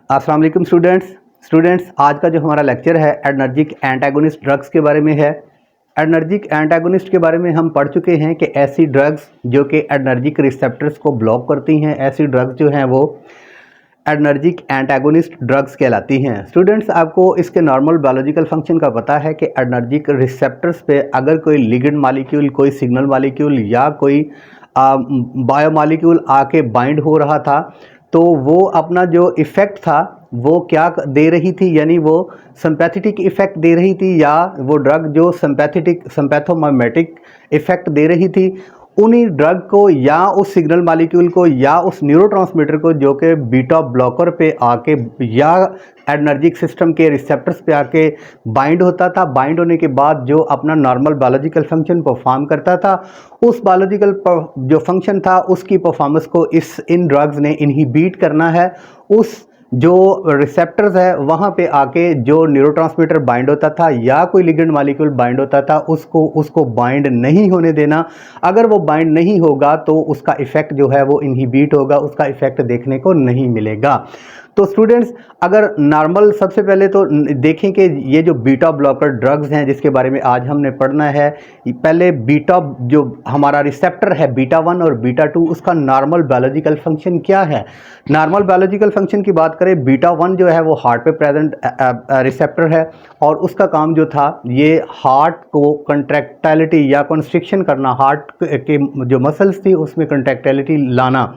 अस्सलाम वालेकुम स्टूडेंट्स आज का जो हमारा लेक्चर है एडर्जिक एंटागोनिस्ट ड्रग्स के बारे में है। एडर्जिक एंटागोनिस्ट के बारे में हम पढ़ चुके हैं कि ऐसी ड्रग्स जो कि एडर्जिक रिसेप्टर्स को ब्लॉक करती हैं, ऐसी ड्रग्स जो हैं वो एडर्जिक एंटागोनिस्ट ड्रग्स कहलाती हैं। स्टूडेंट्स, आपको इसके नॉर्मल बायोलॉजिकल फंक्शन का पता है कि एडर्जिक रिसेप्टर्स पे अगर कोई लिगेंड मॉलिक्यूल, कोई सिग्नल मॉलिक्यूल या कोई बायोमॉलिक्यूल आके बाइंड हो रहा था तो वो अपना जो इफ़ेक्ट था वो क्या दे रही थी, यानी वो सिंपैथेटिक इफ़ेक्ट दे रही थी, या वो ड्रग जो सिंपैथोमाइमेटिक इफ़ेक्ट दे रही थी, उन्हीं ड्रग को या उस सिग्नल मॉलिक्यूल को या उस न्यूरोट्रांसमीटर को जो कि बीटा ब्लॉकर पे आके या एडर्जिक सिस्टम के रिसेप्टर्स पे आके बाइंड होता था। बाइंड होने के बाद जो अपना नॉर्मल बायोलॉजिकल फंक्शन परफॉर्म करता था, उस बायोलॉजिकल जो फंक्शन था उसकी परफॉर्मेंस को इन ड्रग्स ने इनहिबिट करना है। उस जो रिसेप्टर्स है वहाँ पे आके जो न्यूरोट्रांसमीटर बाइंड होता था या कोई लिगेंड मॉलिक्यूल बाइंड होता था उसको बाइंड नहीं होने देना। अगर वो बाइंड नहीं होगा तो उसका इफ़ेक्ट जो है वो इनहिबिट होगा, उसका इफ़ेक्ट देखने को नहीं मिलेगा। तो स्टूडेंट्स, अगर नॉर्मल सबसे पहले तो देखें कि ये जो बीटा ब्लॉकर ड्रग्स हैं जिसके बारे में आज हमने पढ़ना है, पहले बीटा जो हमारा रिसेप्टर है बीटा 1 और बीटा 2, उसका नॉर्मल बायोलॉजिकल फंक्शन क्या है। नॉर्मल बायोलॉजिकल फंक्शन की बात करें, बीटा 1 जो है वो हार्ट पे प्रेजेंट रिसेप्टर है और उसका काम जो था ये हार्ट को कंट्रैक्टाइलिटी या कंस्ट्रिक्शन करना, हार्ट के जो मसल्स थी उसमें कंट्रैक्टाइलिटी लाना।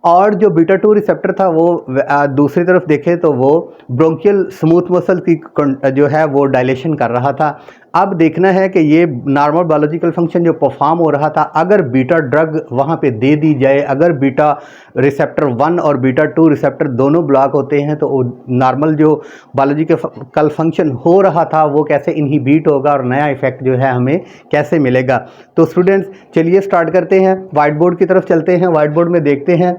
और जो बीटा 2 रिसेप्टर था वो दूसरी तरफ देखें तो वो ब्रोंकियल स्मूथ मसल की जो है वो डायलेशन कर रहा था। अब देखना है कि ये नॉर्मल बायोलॉजिकल फंक्शन जो परफॉर्म हो रहा था, अगर बीटा ड्रग वहाँ पे दे दी जाए, अगर बीटा रिसेप्टर 1 और बीटा 2 रिसेप्टर दोनों ब्लॉक होते हैं तो नॉर्मल जो बायोलॉजिकल फंक्शन हो रहा था वो कैसे इनहिबिट होगा और नया इफेक्ट जो है हमें कैसे मिलेगा। तो स्टूडेंट्स, चलिए स्टार्ट करते हैं, व्हाइट बोर्ड की तरफ चलते हैं। व्हाइट बोर्ड में देखते हैं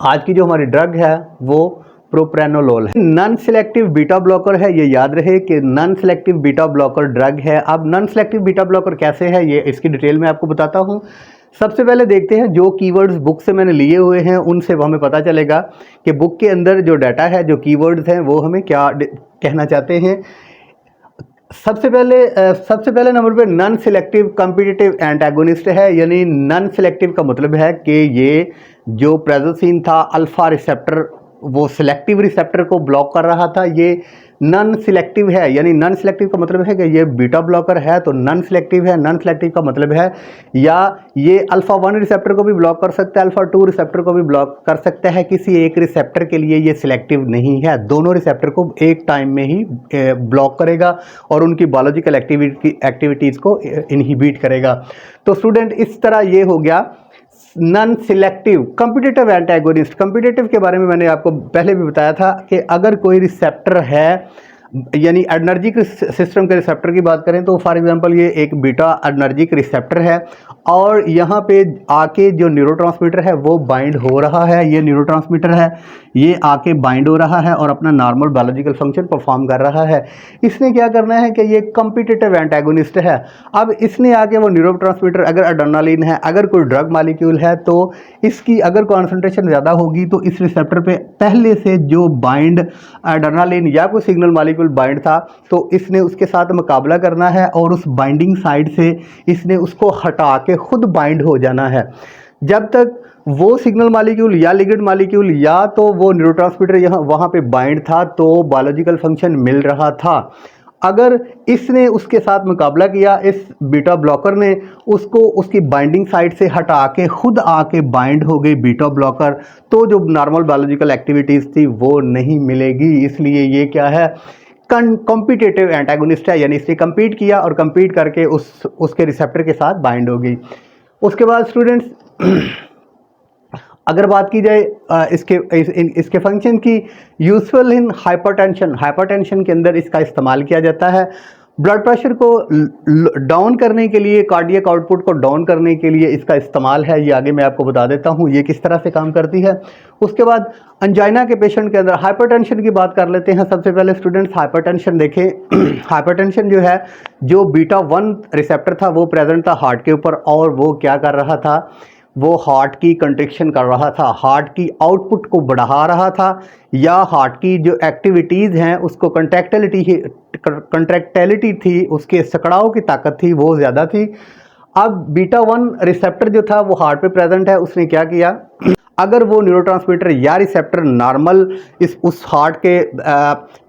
आज की जो हमारी ड्रग है वो प्रोप्रेनोलोल है। नॉन सिलेक्टिव बीटा ब्लॉकर है, ये याद रहे कि non selective beta blocker drug है। अब नॉन सिलेक्टिव बीटा ब्लॉकर कैसे है ये इसकी डिटेल में आपको बताता हूँ। सबसे पहले देखते हैं जो कीवर्ड्स बुक से मैंने लिए हुए हैं उनसे हमें पता चलेगा कि बुक के अंदर जो डाटा है, जो कीवर्ड्स हैं वो हमें क्या कहना चाहते हैं। सबसे पहले नंबर पे नॉन सिलेक्टिव कॉम्पिटिटिव एंटागोनिस्ट है, यानी नॉन सिलेक्टिव का मतलब है कि ये जो प्रेजोसिन था अल्फा रिसेप्टर, वो सिलेक्टिव रिसेप्टर को ब्लॉक कर रहा था, ये नॉन सिलेक्टिव है। यानी नॉन सिलेक्टिव का मतलब है कि ये बीटा ब्लॉकर है तो नॉन सिलेक्टिव है। नॉन सिलेक्टिव का मतलब है या ये अल्फा 1 रिसेप्टर को भी ब्लॉक कर सकता है, अल्फा 2 रिसेप्टर को भी ब्लॉक कर सकता है, किसी एक रिसेप्टर के लिए ये सिलेक्टिव नहीं है। दोनों रिसेप्टर को एक टाइम में ही ब्लॉक करेगा और उनकी बायोलॉजिकल एक्टिविटीज़ को इनहिबिट करेगा। तो स्टूडेंट, इस तरह ये हो गया non selective competitive antagonist. Competitive के बारे में मैंने आपको पहले भी बताया था कि अगर कोई रिसेप्टर है, यानी एडर्जिक सिस्टम के रिसेप्टर की बात करें तो फॉर एग्जांपल ये एक बीटा एडर्जिक रिसेप्टर है और यहाँ पे आके जो न्यूरोट्रांसमीटर है वो बाइंड हो रहा है। ये न्यूरोट्रांसमीटर है, ये आके बाइंड हो रहा है और अपना नॉर्मल बायोलॉजिकल फंक्शन परफॉर्म कर रहा है। इसने क्या करना है कि ये कॉम्पिटिटिव एंटागोनिस्ट है। अब इसने आके वो न्यूरोट्रांसमीटर, अगर एड्रेनालिन है, अगर कोई ड्रग मॉलिक्यूल है तो इसकी अगर कॉन्सेंट्रेशन ज़्यादा होगी तो इस रिसेप्टर पे पहले से जो बाइंड एड्रेनालिन या कोई सिग्नल मॉलिक्यूल बाइंड था तो इसने उसके साथ मुकाबला करना है और उस बाइंडिंग साइड से इसने उसको हटा के खुद बाइंड हो जाना है। जब तक वो सिग्नल मॉलिक्यूल या लिगेंड मॉलिक्यूल या तो वो न्यूरोट्रांसमीटर यहाँ वहाँ पे बाइंड था तो बायोलॉजिकल फंक्शन मिल रहा था। अगर इसने उसके साथ मुकाबला किया, इस बीटा ब्लॉकर ने उसको उसकी बाइंडिंग साइड से हटा के खुद आके बाइंड हो गई बीटा ब्लॉकर, तो जो नॉर्मल बायोलॉजिकल एक्टिविटीज़ थी वो नहीं मिलेगी। इसलिए ये क्या है, कॉम्पिटिटिव एंटागोनिस्ट है, यानी इसने कम्पीट किया और कम्पीट करके उसके रिसेप्टर के साथ बाइंड हो गई। उसके बाद स्टूडेंट्स, अगर बात की जाए इसके फंक्शन की, यूजफुल इन हाइपरटेंशन के अंदर इसका इस्तेमाल किया जाता है। ब्लड प्रेशर को डाउन करने के लिए, कार्डियक आउटपुट को डाउन करने के लिए इसका इस्तेमाल है। ये आगे मैं आपको बता देता हूँ ये किस तरह से काम करती है। उसके बाद अंजाइना के पेशेंट के अंदर हाइपरटेंशन की बात कर लेते हैं। सबसे पहले स्टूडेंट्स हाइपरटेंशन देखें। हाइपरटेंशन जो है, जो बीटा 1 रिसेप्टर था वो प्रेजेंट था हार्ट के ऊपर और वो क्या कर रहा था, वो हार्ट की कंट्रैक्शन कर रहा था, हार्ट की आउटपुट को बढ़ा रहा था, या हार्ट की जो एक्टिविटीज़ हैं उसको कंट्रैक्टिलिटी थी, उसके सकड़ाव की ताकत थी वो ज़्यादा थी। अब बीटा 1 रिसेप्टर जो था वो हार्ट पे प्रेजेंट है, उसने क्या किया, अगर वो न्यूरोट्रांसमीटर या रिसेप्टर नॉर्मल उस हार्ट के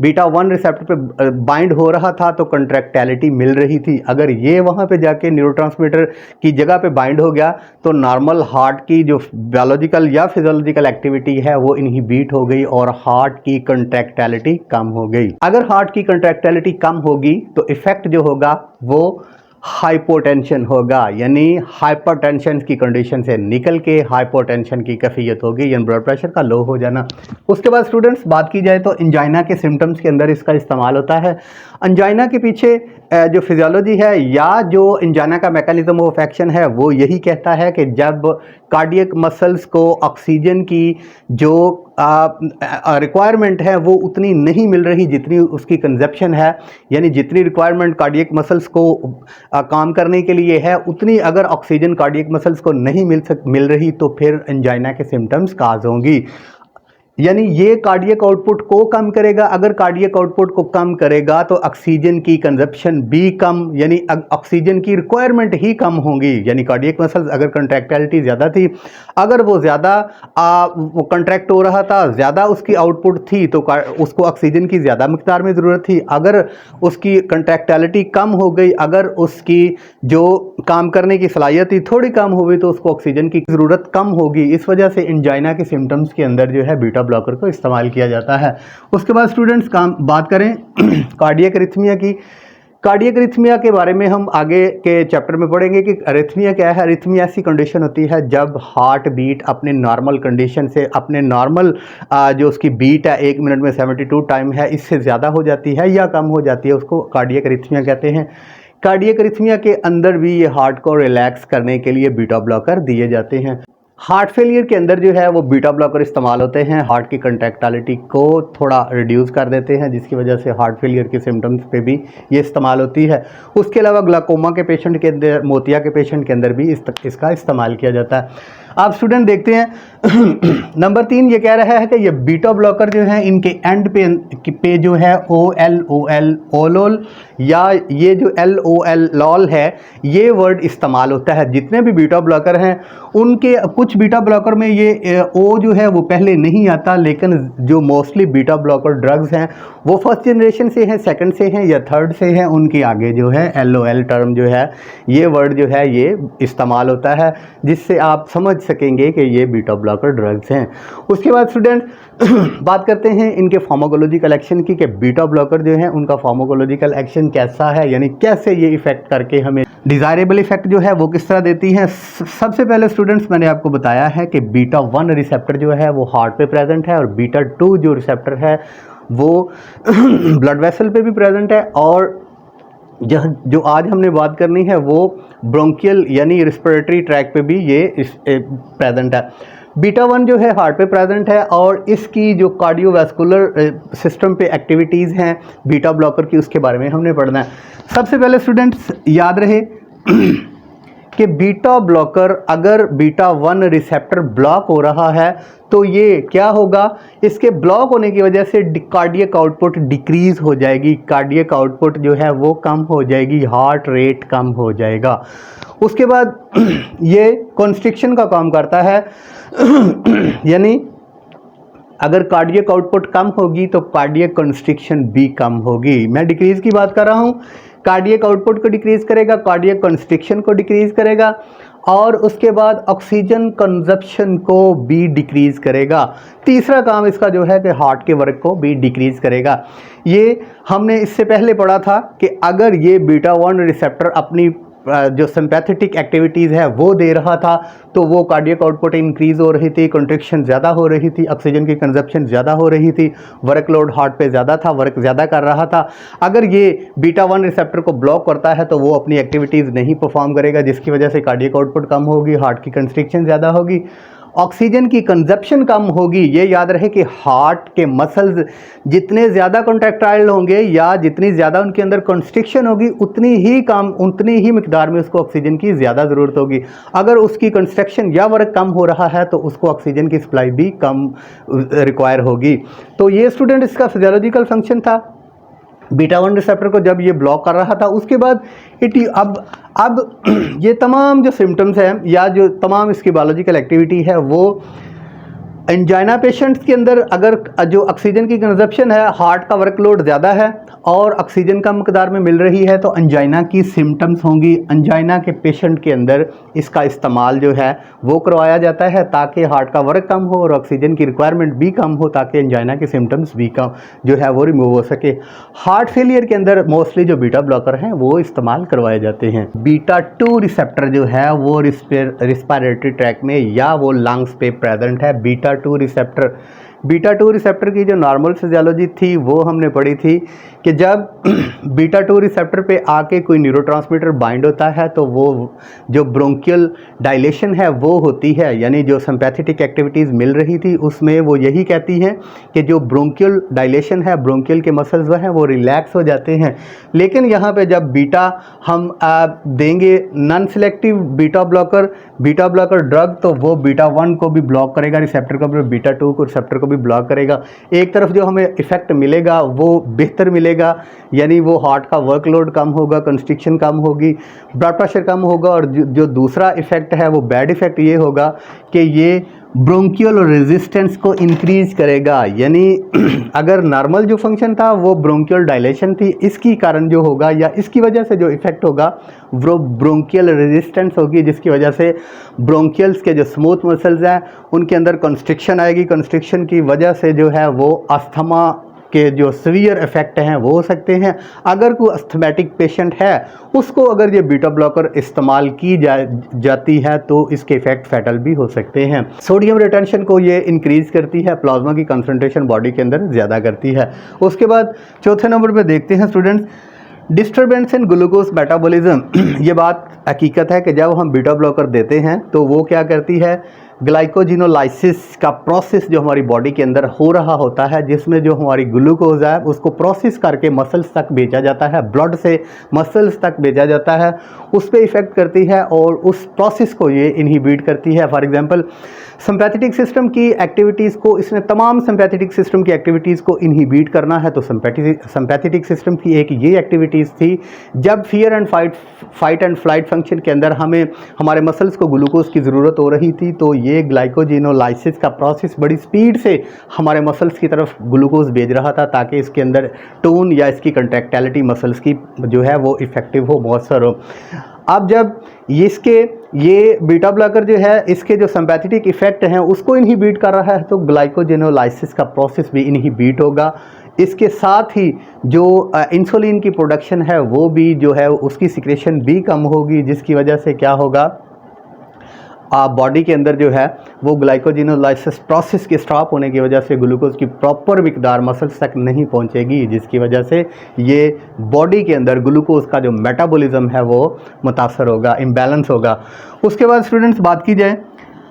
बीटा 1 रिसेप्टर पे बाइंड हो रहा था तो कंट्रैक्टिलिटी मिल रही थी। अगर ये वहाँ पे जाके न्यूरोट्रांसमीटर की जगह पे बाइंड हो गया तो नॉर्मल हार्ट की जो बायोलॉजिकल या फिजियोलॉजिकल एक्टिविटी है वो इनहिबिट हो गई और हार्ट की कंट्रैक्टिलिटी कम हो गई। अगर हार्ट की कंट्रैक्टिलिटी कम होगी तो इफेक्ट जो होगा वो हाइपोटेंशन होगा, यानी हाइपरटेंशन की कंडीशन से निकल के हाइपोटेंशन की कैफियत होगी, यानी ब्लड प्रेशर का लो हो जाना। उसके बाद स्टूडेंट्स बात की जाए तो एंजाइना के सिम्टम्स के अंदर इसका इस्तेमाल होता है। एंजाइना के पीछे जो फिजियोलॉजी है या जो एंजाइना का मैकेनिज्म ऑफ एक्शन है वो यही कहता है कि जब कार्डियक मसल्स को ऑक्सीजन की जो रिक्वायरमेंट है वो उतनी नहीं मिल रही जितनी उसकी कंजप्शन है, यानी जितनी रिक्वायरमेंट कार्डियक मसल्स को काम करने के लिए है उतनी अगर ऑक्सीजन कार्डियक मसल्स को नहीं मिल रही तो फिर एंजाइना के सिम्टम्स काज होंगी। यानी ये कार्डियक आउटपुट को कम करेगा, अगर कार्डियक आउटपुट को कम करेगा तो ऑक्सीजन की कंजप्शन भी कम, यानी ऑक्सीजन की रिक्वायरमेंट ही कम होगी। यानी कार्डियक मसल्स अगर कंट्रैक्टिलिटी ज़्यादा थी, अगर वो ज़्यादा वो कंट्रैक्ट हो रहा था, ज़्यादा उसकी आउटपुट थी तो उसको ऑक्सीजन की ज़्यादा मिकदार में ज़रूरत थी। अगर उसकी कंट्रैक्टिलिटी कम हो गई, अगर उसकी जो काम करने की सलाहियत थी थोड़ी कम हो गई तो उसको ऑक्सीजन की ज़रूरत कम होगी। इस वजह से एंजाइना के सिम्टम्स के अंदर जो है बीटा ब्लॉकर को इस्तेमाल किया जाता है। उसके बाद स्टूडेंट्स बात करें कार्डियक अरिथमिया की। कार्डियक अरिथमिया के बारे में हम आगे के चैप्टर में पढ़ेंगे कि अरिथमिया क्या है। अरिथमिया ऐसी कंडीशन होती है जब हार्ट बीट अपने नॉर्मल कंडीशन से, अपने नॉर्मल जो उसकी बीट है 1 मिनट में 72 टाइम है, इससे ज़्यादा हो जाती है या कम हो जाती है, उसको कार्डियक अरिथमिया कहते हैं। कार्डियक अरिथमिया के अंदर भी ये हार्ट को रिलैक्स करने के लिए बीटा ब्लॉकर दिए जाते हैं। हार्ट फेलियर के अंदर जो है वो बीटा ब्लॉकर इस्तेमाल होते हैं, हार्ट की कंट्रैक्टिलिटी को थोड़ा रिड्यूस कर देते हैं जिसकी वजह से हार्ट फेलियर के सिम्टम्स पे भी ये इस्तेमाल होती है। उसके अलावा ग्लाकोमा के पेशेंट के अंदर, मोतिया के पेशेंट के अंदर भी इसका इस्तेमाल किया जाता है। आप स्टूडेंट देखते हैं नंबर 3 ये कह रहा है कि ये बीटा ब्लॉकर जो है इनके एंड पे जो है OLOL ओलोल या ये जो LOL लॉल है ये वर्ड इस्तेमाल होता है। जितने भी बीटा ब्लॉकर हैं उनके कुछ बीटा ब्लॉकर में ये ओ जो है वो पहले नहीं आता, लेकिन जो मोस्टली बीटा ब्लॉकर ड्रग्स हैं वो फर्स्ट जनरेशन से हैं, सेकंड से हैं या थर्ड से हैं, उनके आगे जो है LOL टर्म जो है ये वर्ड जो है ये इस्तेमाल होता है, जिससे आप समझ सकेंगे कि ये बीटा ब्लॉकर ड्रग्स हैं। उसके बाद स्टूडेंट बात करते हैं इनके फार्माकोलॉजिकल एक्शन की, कि बीटा ब्लॉकर जो है उनका फार्माकोलॉजिकल एक्शन कैसा है, यानी कैसे ये इफेक्ट करके हमें डिज़ायरेबल इफेक्ट जो है वो किस तरह देती है। सबसे पहले स्टूडेंट्स मैंने आपको बताया है कि बीटा 1 रिसेप्टर जो है वो हार्ट पे प्रेजेंट है और बीटा 2 जो रिसेप्टर है वो ब्लड वेसल पे भी प्रेजेंट है, और जो आज हमने बात करनी है वो ब्रोंकियल यानी रिस्पिरेटरी ट्रैक पे भी ये प्रेजेंट है। बीटा 1 जो है हार्ट पे प्रेजेंट है और इसकी जो कार्डियोवैस्कुलर सिस्टम पे एक्टिविटीज़ हैं बीटा ब्लॉकर की, उसके बारे में हमने पढ़ना है। सबसे पहले स्टूडेंट्स याद रहे कि बीटा ब्लॉकर, अगर बीटा 1 रिसेप्टर ब्लॉक हो रहा है तो ये क्या होगा, इसके ब्लॉक होने की वजह से कार्डियक आउटपुट डिक्रीज हो जाएगी, कार्डियक आउटपुट जो है वो कम हो जाएगी, हार्ट रेट कम हो जाएगा। उसके बाद ये कॉन्स्ट्रिक्शन का काम करता है यानी अगर कार्डियक आउटपुट कम होगी तो कार्डियक कंस्ट्रिक्शन भी कम होगी। मैं डिक्रीज की बात कर रहा हूँ, कार्डियक आउटपुट को डिक्रीज करेगा, कार्डियक कंस्ट्रिक्शन को डिक्रीज करेगा और उसके बाद ऑक्सीजन कंजप्शन को भी डिक्रीज करेगा। तीसरा काम इसका जो है कि हार्ट के वर्क को भी डिक्रीज करेगा। ये हमने इससे पहले पढ़ा था कि अगर ये बीटा 1 रिसेप्टर अपनी जो सिंपैथेटिक एक्टिविटीज़ है वो दे रहा था तो वो कार्डियक आउटपुट इंक्रीज़ हो रही थी, कंट्रैक्शन ज़्यादा हो रही थी, ऑक्सीजन की कंजप्शन ज़्यादा हो रही थी, वर्कलोड हार्ट पे ज़्यादा था, वर्क ज़्यादा कर रहा था। अगर ये बीटा 1 रिसेप्टर को ब्लॉक करता है तो वो अपनी एक्टिविटीज़ नहीं परफॉर्म करेगा, जिसकी वजह से कार्डियक आउटपुट कम होगी, हार्ट की कंस्ट्रिक्शन ज़्यादा होगी ऑक्सीजन की कंजप्शन कम होगी। ये याद रहे कि हार्ट के मसल्स जितने ज़्यादा कॉन्ट्रैक्टाइल होंगे या जितनी ज़्यादा उनके अंदर कंस्ट्रिक्शन होगी उतनी ही मिकदार में उसको ऑक्सीजन की ज़्यादा ज़रूरत होगी। अगर उसकी कंस्ट्रक्शन या वर्क कम हो रहा है तो उसको ऑक्सीजन की सप्लाई भी कम रिक्वायर होगी। तो ये स्टूडेंट इसका फिजियोलॉजिकल फंक्शन था। बीटा 1 रिसेप्टर को जब ये ब्लॉक कर रहा था उसके बाद अब ये तमाम जो सिम्टम्स हैं या जो तमाम इसकी बायोलॉजिकल एक्टिविटी है वो एंजाइना पेशेंट्स के अंदर, अगर जो ऑक्सीजन की कंजप्शन है, हार्ट का वर्कलोड ज़्यादा है और ऑक्सीजन कम मकदार में मिल रही है तो एंजाइना की सिम्टम्स होंगी। एंजाइना के पेशेंट के अंदर इसका इस्तेमाल जो है वो करवाया जाता है ताकि हार्ट का वर्क कम हो और ऑक्सीजन की रिक्वायरमेंट भी कम हो, ताकि एंजाइना के सिम्टम्स भी कम जो है वो रिमूव हो सके। हार्ट फेलियर के अंदर मोस्टली जो बीटा ब्लॉकर हैं वो इस्तेमाल करवाए जाते हैं। बीटा 2 रिसेप्टर जो है वो रिस्पायरेटरी ट्रैक में या वो लंग्स पे प्रेजेंट है। बीटा 2 रिसेप्टर की जो नॉर्मल फिजियोलॉजी थी वो हमने पढ़ी थी कि जब बीटा 2 रिसेप्टर पे आके कोई न्यूरोट्रांसमीटर बाइंड होता है तो वो जो ब्रोंकियल डायलेशन है वो होती है, यानी जो सिंपैथेटिक एक्टिविटीज़ मिल रही थी उसमें वो यही कहती हैं कि जो ब्रोंकियल डायलेशन है, ब्रोंकियल के मसल्स जो हैं वो रिलैक्स हो जाते हैं। लेकिन यहाँ पे जब बीटा हम देंगे non selective beta blocker drug तो वो बीटा 1 को भी ब्लॉक करेगा रिसेप्टर को, बीटा 2 को रिसेप्टर को भी ब्लॉक करेगा। एक तरफ जो हमें इफेक्ट मिलेगा वो बेहतर मिलेगा, यानी वो हार्ट का वर्कलोड कम होगा, कंस्ट्रिक्शन कम होगी, ब्लड प्रेशर कम होगा, और जो दूसरा इफेक्ट है वो बैड इफेक्ट ये होगा कि ये ब्रोंकियल रेजिस्टेंस को इंक्रीज करेगा। यानी अगर नॉर्मल जो फंक्शन था वो ब्रोंकियल डायलेशन थी, इसकी कारण जो होगा या इसकी वजह से जो इफेक्ट होगा वो ब्रोंकियल रेजिस्टेंस होगी, जिसकी वजह से ब्रोंकियल्स के जो स्मूथ मसल्स हैं उनके अंदर कंस्ट्रिक्शन आएगी। कंस्ट्रिक्शन की वजह से जो है वो अस्थमा के जो सीवियर इफेक्ट हैं वो हो सकते हैं। अगर कोई अस्थमेटिक पेशेंट है उसको अगर ये बीटा ब्लॉकर इस्तेमाल की जाती है तो इसके इफेक्ट फैटल भी हो सकते हैं। सोडियम रिटेंशन को ये इंक्रीज करती है, प्लाज्मा की कंसंट्रेशन बॉडी के अंदर ज़्यादा करती है। उसके बाद चौथे नंबर पे देखते हैं students, disturbance in glucose metabolism. ये बात हकीकत है कि जब हम बीटा ब्लॉकर देते हैं तो वो क्या करती है, ग्लाइकोजिनोलाइसिस का प्रोसेस जो हमारी बॉडी के अंदर हो रहा होता है, जिसमें जो हमारी ग्लूकोज है उसको प्रोसेस करके मसल्स तक भेजा जाता है, ब्लड से मसल्स तक भेजा जाता है, उस पर इफ़ेक्ट करती है और उस प्रोसेस को ये इनहिबिट करती है। फॉर एग्जांपल सिंपैथेटिक सिस्टम की एक्टिविटीज़ को, इसने तमाम सिंपैथेटिक सिस्टम की एक्टिविटीज़ को इनहिबिट करना है। तो सिंपैथेटिक सिस्टम की एक ये एक्टिविटीज़ थी, जब fear and fight and flight function के अंदर हमें हमारे मसल्स को ग्लूकोज की ज़रूरत हो रही थी, तो ये ग्लाइकोजिनोलाइसिस का प्रोसेस बड़ी स्पीड से हमारे मसल्स की तरफ ग्लूकोज भेज रहा था ताकि इसके अंदर टोन या इसकी कंट्रैक्टिलिटी मसल्स की जो है वो इफ़ेक्टिव हो, मौसर हो। अब जब ये बीटा ब्लॉकर जो है इसके जो सिंपैथेटिक इफेक्ट हैं उसको इनहिबिट कर रहा है तो ग्लाइकोजिनोलाइसिस का प्रोसेस भी इनहिबिट होगा। इसके साथ ही जो इंसुलिन की प्रोडक्शन है वो भी जो है उसकी सिक्रेशन भी कम होगी, जिसकी वजह से क्या होगा, बॉडी के अंदर जो है वो ग्लाइकोजिनोलाइसिस प्रोसेस के स्टॉप होने की वजह से ग्लूकोज की प्रॉपर मिकदार मसल्स तक नहीं पहुंचेगी, जिसकी वजह से ये बॉडी के अंदर ग्लूकोज का जो मेटाबॉलिज्म है वो मुतासर होगा, इम्बैलेंस होगा। उसके बाद स्टूडेंट्स बात की जाए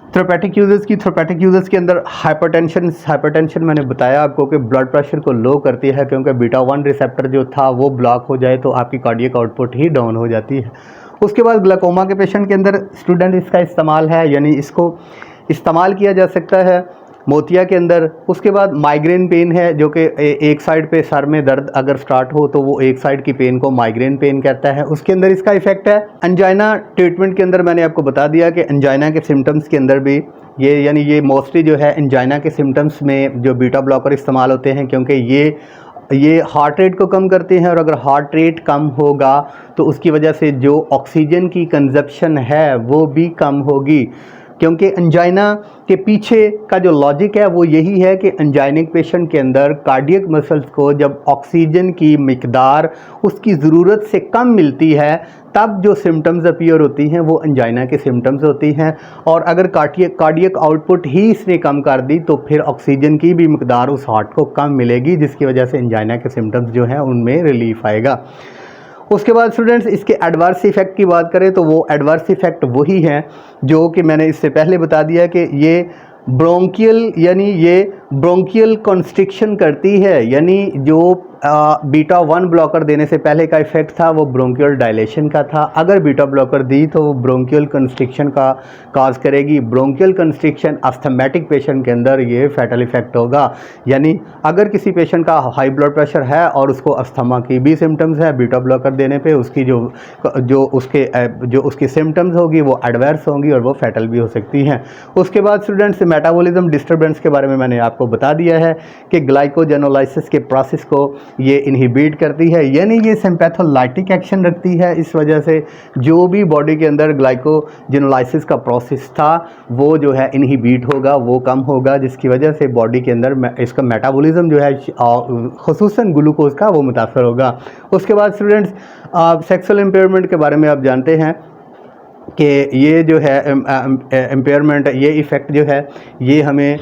थेरेपेटिक यूजेस की, थेरेपेटिक यूजेस के अंदर हाइपरटेंशन मैंने बताया आपको कि ब्लड प्रेशर को लो करती है, क्योंकि बीटा 1 रिसेप्टर जो था वो ब्लॉक हो जाए तो आपकी कार्डियक आउटपुट ही डाउन हो जाती है। उसके बाद ग्लाइकोमा के पेशेंट के अंदर स्टूडेंट इसका इस्तेमाल है, यानी इसको इस्तेमाल किया जा सकता है मोतिया के अंदर। उसके बाद माइग्रेन पेन है जो कि एक साइड पे सर में दर्द अगर स्टार्ट हो तो वो एक साइड की पेन को माइग्रेन पेन कहता है, उसके अंदर इसका इफेक्ट है। एंजाइना ट्रीटमेंट के अंदर मैंने आपको बता दिया कि एंजाइना के सिम्टम्स के अंदर भी ये मोस्टली जो है एंजाइना के सिम्टम्स में जो बीटा ब्लॉकर इस्तेमाल होते हैं, क्योंकि ये हार्ट रेट को कम करते हैं और अगर हार्ट रेट कम होगा तो उसकी वजह से जो ऑक्सीजन की कंजप्शन है वो भी कम होगी। क्योंकि एंजाइना के पीछे का जो लॉजिक है वो यही है कि एंजाइनिक पेशेंट के अंदर कार्डियक मसल्स को जब ऑक्सीजन की मिकदार उसकी ज़रूरत से कम मिलती है तब जो सिम्टम्स अपीयर होती हैं वो एंजाइना के सिम्टम्स होती हैं, और अगर कार्डियक आउटपुट ही इसने कम कर दी तो फिर ऑक्सीजन की भी मिकदार उस हार्ट को कम मिलेगी, जिसकी वजह से एंजाइना के सिम्टम्स जो हैं उनमें रिलीफ आएगा। उसके बाद स्टूडेंट्स इसके एडवर्स इफ़ेक्ट की बात करें तो वो एडवर्स इफ़ेक्ट वही हैं जो कि मैंने इससे पहले बता दिया कि ये ब्रोंकियल यानी ये ब्रोंकियल कॉन्स्ट्रिक्शन करती है, यानी जो बीटा 1 ब्लॉकर देने से पहले का इफेक्ट था वो ब्रोंकियल डायलेशन का था। अगर बीटा ब्लॉकर दी तो वो ब्रोंकियल कंस्ट्रिक्शन का काज करेगी। ब्रोंकियल कंस्ट्रिक्शन अस्थमेटिक पेशेंट के अंदर ये फैटल इफेक्ट होगा, यानी अगर किसी पेशेंट का हाई ब्लड प्रेशर है और उसको अस्थमा की भी सिम्टम्स है, बीटा ब्लॉकर देने पे उसकी जो उसकी सिम्टम्स होगी वो एडवर्स होंगी और वो फैटल भी हो सकती हैं। उसके बाद स्टूडेंट्स मेटाबॉलिज्म डिस्टर्बेंस के बारे में मैंने आपको बता दिया है कि ग्लाइकोजेनोलाइसिस के प्रोसेस को ये इनहिबिट करती है, यानी ये सिंपैथोलाइटिक एक्शन रखती है। इस वजह से जो भी बॉडी के अंदर ग्लाइकोजेनोलाइसिस का प्रोसेस था वो जो है इनहिबिट होगा, वो कम होगा, जिसकी वजह से बॉडी के अंदर इसका मेटाबॉलिज्म जो है ख़ुसूसन ग्लूकोज का वो मुतासर होगा। उसके बाद स्टूडेंट्स सेक्सुअल इम्पेयरमेंट के बारे में आप जानते हैं कि ये जो है एम्पेयरमेंट, ये इफ़ेक्ट जो है ये हमें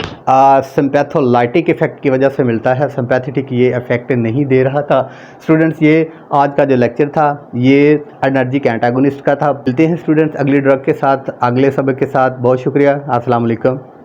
सिंपैथोलाइटिक इफ़ेक्ट की वजह से मिलता है, सिंपैथेटिक ये इफ़ेक्ट नहीं दे रहा था। स्टूडेंट्स ये आज का जो लेक्चर था ये एनर्जिक एंटागोनिस्ट का था। मिलते हैं स्टूडेंट्स अगली ड्रग के साथ, अगले सबक के साथ। बहुत शुक्रिया। अस्सलाम वालेकुम।